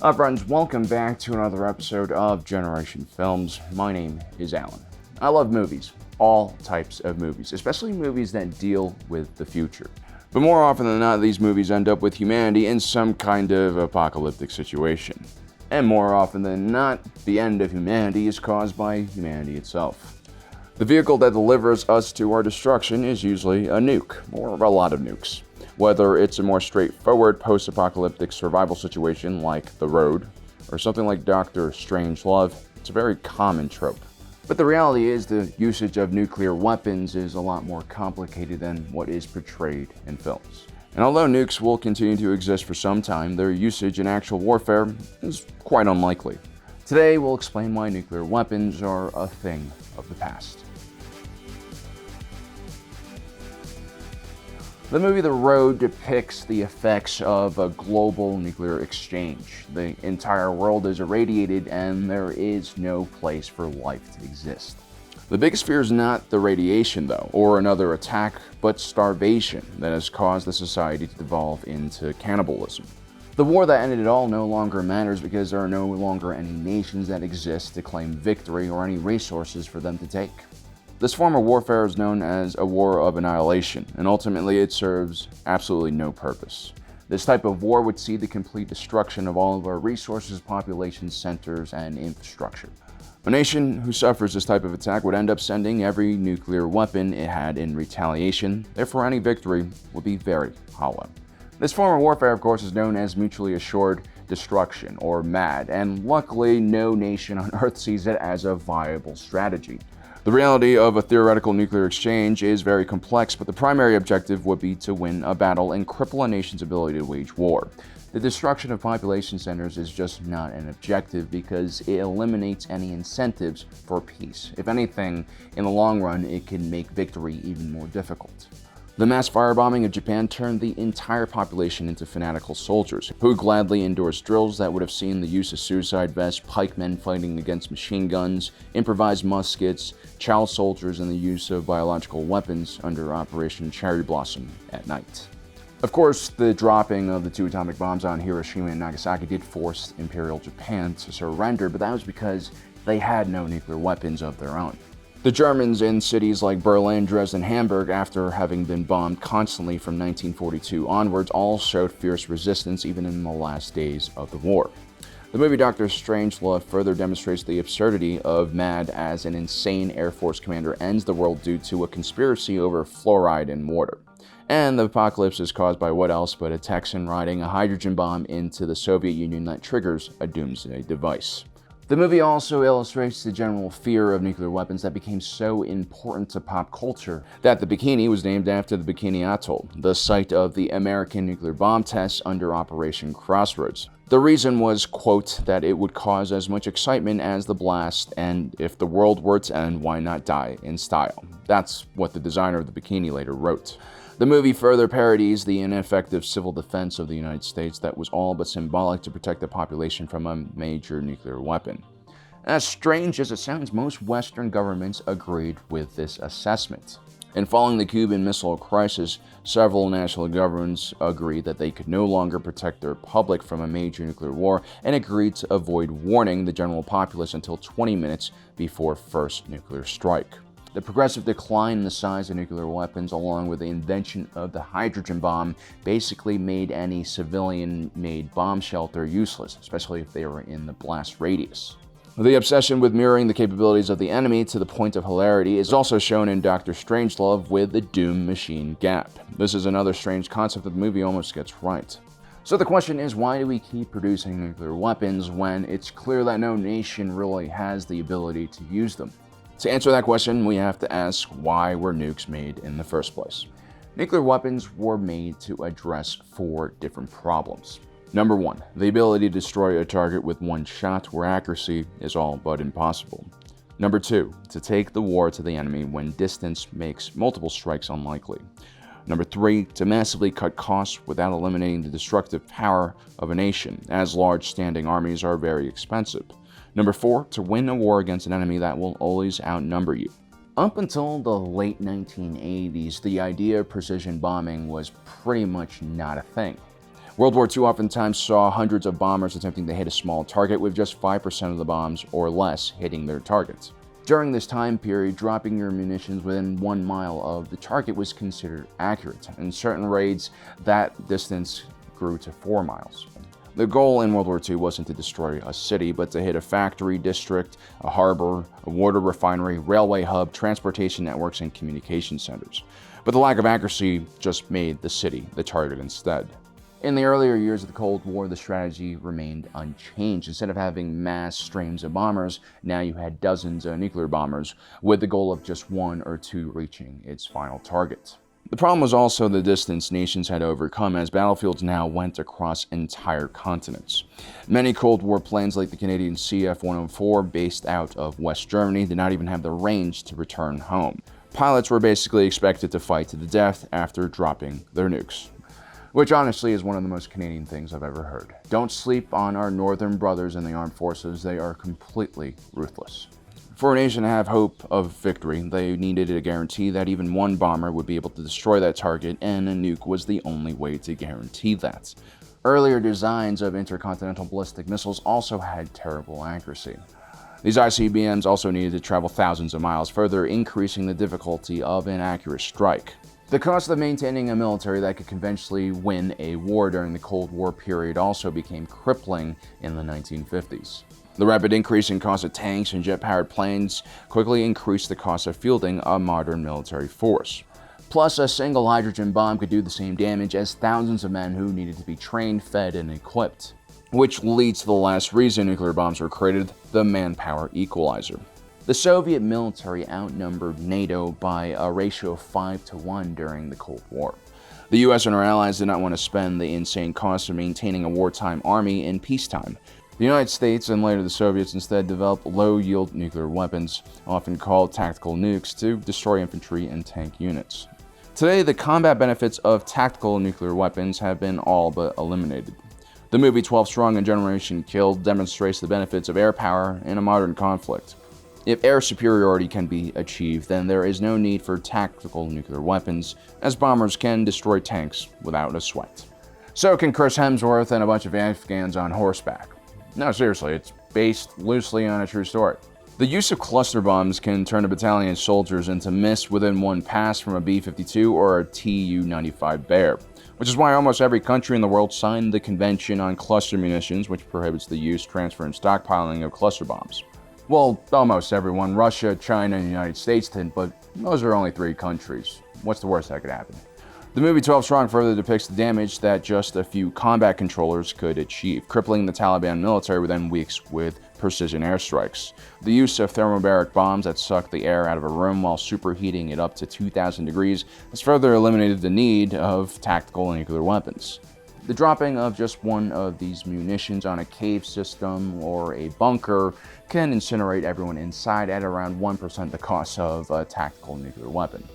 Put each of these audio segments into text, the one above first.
Hi friends, welcome back to another episode of Generation Films. My name is Alan. I love movies, all types of movies, especially movies that deal with the future. But more often than not, these movies end up with humanity in some kind of apocalyptic situation. And more often than not, the end of humanity is caused by humanity itself. The vehicle that delivers us to our destruction is usually a nuke, or a lot of nukes. Whether it's a more straightforward post-apocalyptic survival situation like The Road, or something like Doctor Strangelove, it's a very common trope. But the reality is the usage of nuclear weapons is a lot more complicated than what is portrayed in films. And although nukes will continue to exist for some time, their usage in actual warfare is quite unlikely. Today we'll explain why nuclear weapons are a thing of the past. The movie The Road depicts the effects of a global nuclear exchange. The entire world is irradiated and there is no place for life to exist. The biggest fear is not the radiation though, or another attack, but starvation that has caused the society to devolve into cannibalism. The war that ended it all no longer matters because there are no longer any nations that exist to claim victory or any resources for them to take. This form of warfare is known as a war of annihilation, and ultimately it serves absolutely no purpose. This type of war would see the complete destruction of all of our resources, population centers, and infrastructure. A nation who suffers this type of attack would end up sending every nuclear weapon it had in retaliation, therefore any victory would be very hollow. This form of warfare, of course, is known as mutually assured destruction, or MAD, and luckily no nation on Earth sees it as a viable strategy. The reality of a theoretical nuclear exchange is very complex, but the primary objective would be to win a battle and cripple a nation's ability to wage war. The destruction of population centers is just not an objective because it eliminates any incentives for peace. If anything, in the long run, it can make victory even more difficult. The mass firebombing of Japan turned the entire population into fanatical soldiers, who gladly endorsed drills that would have seen the use of suicide vests, pikemen fighting against machine guns, improvised muskets, child soldiers, and the use of biological weapons under Operation Cherry Blossom at night. Of course, the dropping of the 2 atomic bombs on Hiroshima and Nagasaki did force Imperial Japan to surrender, but that was because they had no nuclear weapons of their own. The Germans in cities like Berlin, Dresden, Hamburg, after having been bombed constantly from 1942 onwards, all showed fierce resistance even in the last days of the war. The movie Doctor Strangelove further demonstrates the absurdity of MAD as an insane Air Force commander ends the world due to a conspiracy over fluoride in water. And the apocalypse is caused by what else but a Texan riding a hydrogen bomb into the Soviet Union that triggers a doomsday device. The movie also illustrates the general fear of nuclear weapons that became so important to pop culture that the Bikini was named after the Bikini Atoll, the site of the American nuclear bomb tests under Operation Crossroads. The reason was, quote, that it would cause as much excitement as the blast, and if the world were to end, why not die in style? That's what the designer of the Bikini later wrote. The movie further parodies the ineffective civil defense of the United States that was all but symbolic to protect the population from a major nuclear weapon. As strange as it sounds, most Western governments agreed with this assessment. And following the Cuban Missile Crisis, several national governments agreed that they could no longer protect their public from a major nuclear war and agreed to avoid warning the general populace until 20 minutes before first nuclear strike. The progressive decline in the size of nuclear weapons, along with the invention of the hydrogen bomb, basically made any civilian-made bomb shelter useless, especially if they were in the blast radius. The obsession with mirroring the capabilities of the enemy to the point of hilarity is also shown in Doctor Strangelove with the Doom Machine Gap. This is another strange concept that the movie almost gets right. So the question is, why do we keep producing nuclear weapons when it's clear that no nation really has the ability to use them? To answer that question, we have to ask, why were nukes made in the first place? Nuclear weapons were made to address 4 different problems. Number 1, the ability to destroy a target with one shot where accuracy is all but impossible. Number 2, to take the war to the enemy when distance makes multiple strikes unlikely. Number 3, to massively cut costs without eliminating the destructive power of a nation, as large standing armies are very expensive. Number 4, to win a war against an enemy that will always outnumber you. Up until the late 1980s, the idea of precision bombing was pretty much not a thing. World War II oftentimes saw hundreds of bombers attempting to hit a small target, with just 5% of the bombs or less hitting their targets. During this time period, dropping your munitions within 1 mile of the target was considered accurate. In certain raids, that distance grew to 4 miles. The goal in World War II wasn't to destroy a city, but to hit a factory district, a harbor, a water refinery, railway hub, transportation networks, and communication centers. But the lack of accuracy just made the city the target instead. In the earlier years of the Cold War, the strategy remained unchanged. Instead of having mass streams of bombers, now you had dozens of nuclear bombers, with the goal of just 1 or 2 reaching its final target. The problem was also the distance nations had to overcome, as battlefields now went across entire continents. Many Cold War planes, like the Canadian CF-104, based out of West Germany, did not even have the range to return home. Pilots were basically expected to fight to the death after dropping their nukes. Which honestly is one of the most Canadian things I've ever heard. Don't sleep on our northern brothers in the armed forces, they are completely ruthless. For a nation to have hope of victory, they needed a guarantee that even one bomber would be able to destroy that target, and a nuke was the only way to guarantee that. Earlier designs of intercontinental ballistic missiles also had terrible accuracy. These ICBMs also needed to travel thousands of miles, further increasing the difficulty of an accurate strike. The cost of maintaining a military that could conventionally win a war during the Cold War period also became crippling in the 1950s. The rapid increase in cost of tanks and jet-powered planes quickly increased the cost of fielding a modern military force. Plus, a single hydrogen bomb could do the same damage as thousands of men who needed to be trained, fed, and equipped. Which leads to the last reason nuclear bombs were created, the manpower equalizer. The Soviet military outnumbered NATO by a ratio of 5 to 1 during the Cold War. The US and our allies did not want to spend the insane cost of maintaining a wartime army in peacetime. The United States and later the Soviets instead developed low-yield nuclear weapons, often called tactical nukes, to destroy infantry and tank units. Today, the combat benefits of tactical nuclear weapons have been all but eliminated. The movie 12 Strong and Generation Kill demonstrates the benefits of air power in a modern conflict. If air superiority can be achieved, then there is no need for tactical nuclear weapons, as bombers can destroy tanks without a sweat. So can Chris Hemsworth and a bunch of Afghans on horseback. No, seriously, it's based loosely on a true story. The use of cluster bombs can turn a battalion of soldiers into mist within one pass from a B-52 or a Tu-95 Bear, which is why almost every country in the world signed the Convention on Cluster Munitions, which prohibits the use, transfer, and stockpiling of cluster bombs. Well, almost everyone. Russia, China, and the United States didn't, but those are only 3 countries. What's the worst that could happen? The movie 12 Strong further depicts the damage that just a few combat controllers could achieve, crippling the Taliban military within weeks with precision airstrikes. The use of thermobaric bombs that suck the air out of a room while superheating it up to 2,000 degrees has further eliminated the need of tactical nuclear weapons. The dropping of just one of these munitions on a cave system or a bunker can incinerate everyone inside at around 1% the cost of a tactical nuclear weapon.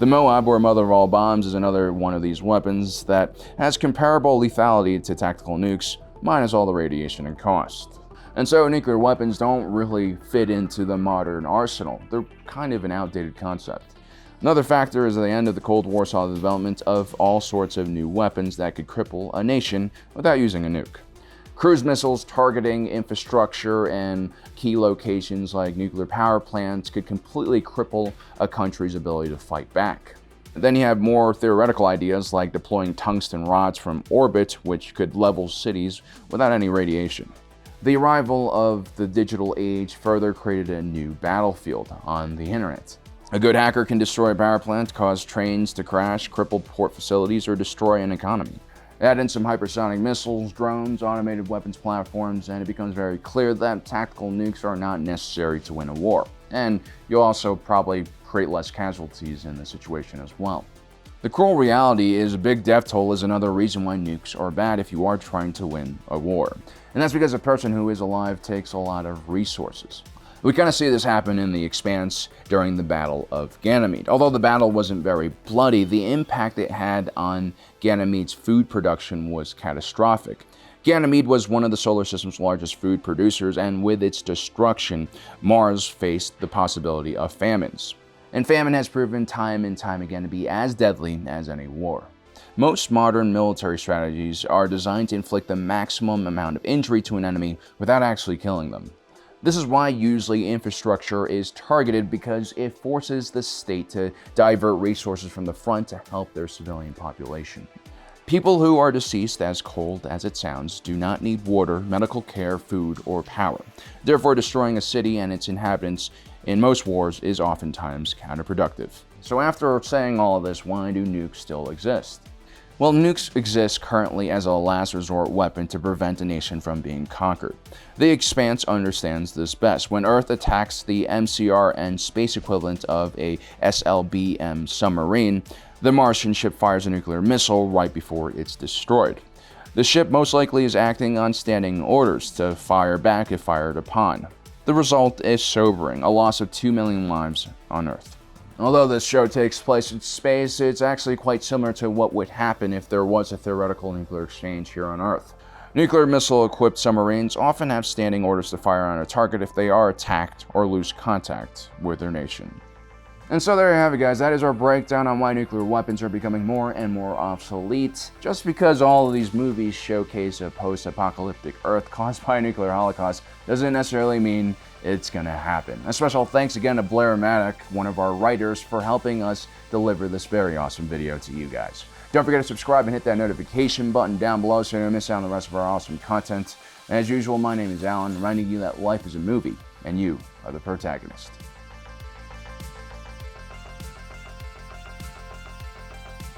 The Moab, or mother of all bombs, is another one of these weapons that has comparable lethality to tactical nukes, minus all the radiation and cost. And so nuclear weapons don't really fit into the modern arsenal. They're kind of an outdated concept. Another factor is that the end of the Cold War saw the development of all sorts of new weapons that could cripple a nation without using a nuke. Cruise missiles targeting infrastructure and key locations like nuclear power plants could completely cripple a country's ability to fight back. Then you have more theoretical ideas like deploying tungsten rods from orbit, which could level cities without any radiation. The arrival of the digital age further created a new battlefield on the internet. A good hacker can destroy a power plant, cause trains to crash, cripple port facilities, or destroy an economy. Add in some hypersonic missiles, drones, automated weapons platforms, and it becomes very clear that tactical nukes are not necessary to win a war. And you'll also probably create less casualties in the situation as well. The cruel reality is a big death toll is another reason why nukes are bad if you are trying to win a war. And that's because a person who is alive takes a lot of resources. We kind of see this happen in The Expanse during the Battle of Ganymede. Although the battle wasn't very bloody, the impact it had on Ganymede's food production was catastrophic. Ganymede was one of the solar system's largest food producers, and with its destruction, Mars faced the possibility of famines. And famine has proven time and time again to be as deadly as any war. Most modern military strategies are designed to inflict the maximum amount of injury to an enemy without actually killing them. This is why usually infrastructure is targeted, because it forces the state to divert resources from the front to help their civilian population. People who are deceased, as cold as it sounds, do not need water, medical care, food, or power. Therefore, destroying a city and its inhabitants in most wars is oftentimes counterproductive. So after saying all of this, why do nukes still exist? Well, nukes exist currently as a last resort weapon to prevent a nation from being conquered. The Expanse understands this best. When Earth attacks the MCR and space equivalent of a SLBM submarine, the Martian ship fires a nuclear missile right before it's destroyed. The ship most likely is acting on standing orders to fire back if fired upon. The result is sobering, a loss of 2 million lives on Earth. Although this show takes place in space, it's actually quite similar to what would happen if there was a theoretical nuclear exchange here on Earth. Nuclear missile-equipped submarines often have standing orders to fire on a target if they are attacked or lose contact with their nation. And so there you have it, guys. That is our breakdown on why nuclear weapons are becoming more and more obsolete. Just because all of these movies showcase a post-apocalyptic Earth caused by a nuclear holocaust doesn't necessarily mean it's gonna happen. A special thanks again to Blair and Maddock, one of our writers, for helping us deliver this very awesome video to you guys. Don't forget to subscribe and hit that notification button down below so you don't miss out on the rest of our awesome content. And as usual, my name is Alan, reminding you that life is a movie and you are the protagonist.